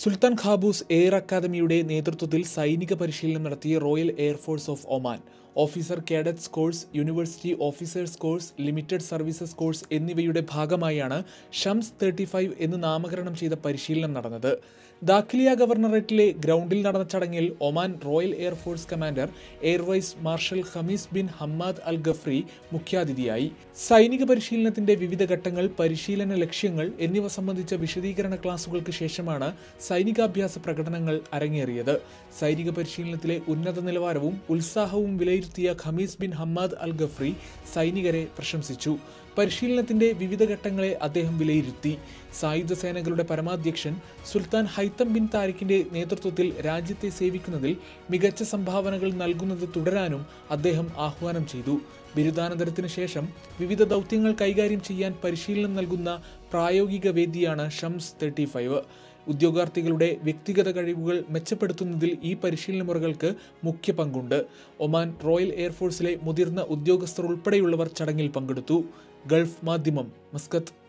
Sultan Qaboos air അക്കാദമിയുടെ നേതൃത്വത്തിൽ സൈനിക പരിശീലനം നടത്തിയ royal air force of Oman officer cadets course, university officers course, limited services course എന്നിവയുടെ ഭാഗമായാണ് ഷംസ് 35 എന്ന് നാമകരണം ചെയ്ത പരിശീലനം നടന്നത്. ദാഖിലിയ ഗവർണറേറ്റിലെ ഗ്രൗണ്ടിൽ നടന്ന ചടങ്ങിൽ Oman royal air force commander air vice marshal Khamis bin Hammad al Ghafri മുഖ്യാതിഥിയായി. സൈനിക പരിശീലനത്തിന്റെ വിവിധ ഘട്ടങ്ങൾ, പരിശീലന ലക്ഷ്യങ്ങൾ എന്നിവ സംബന്ധിച്ച വിശദീകരണ ക്ലാസുകൾക്ക് ശേഷമാണ് സൈനികാഭ്യാസ പ്രകടനങ്ങൾ അരങ്ങേറിയത്. സൈനിക പരിശീലനത്തിലെ ഉന്നത നിലവാരവും ഉത്സാഹവും വിലയിരുത്തിയ Khamis bin Hammad al Ghafri സൈനികരെ പ്രശംസിച്ചു. പരിശീലനത്തിന്റെ വിവിധ ഘട്ടങ്ങളെ അദ്ദേഹം വിലയിരുത്തി. സായുധ സേനകളുടെ പരമാധ്യക്ഷൻ സുൽത്താൻ ഹൈത്തം ബിൻ താരിഖിന്റെ നേതൃത്വത്തിൽ രാജ്യത്തെ സേവിക്കുന്നതിൽ മികച്ച സംഭാവനകൾ നൽകുന്നത് തുടരാനും അദ്ദേഹം ആഹ്വാനം ചെയ്തു. ബിരുദാനന്തരത്തിന് ശേഷം വിവിധ ദൗത്യങ്ങൾ കൈകാര്യം ചെയ്യാൻ പരിശീലനം നൽകുന്ന പ്രായോഗിക വേദിയാണ് ഷംസ് 35. ഉദ്യോഗാർത്ഥികളുടെ വ്യക്തിഗത കഴിവുകൾ മെച്ചപ്പെടുത്തുന്നതിൽ ഈ പരിശീലന മുറകൾക്ക് മുഖ്യ പങ്കുണ്ട്. ഒമാൻ റോയൽ എയർഫോഴ്സിലെ മുതിർന്ന ഉദ്യോഗസ്ഥർ ഉൾപ്പെടെയുള്ളവർ ചടങ്ങിൽ പങ്കെടുത്തു. ഗൾഫ് മാധ്യമം, മസ്കത്ത്.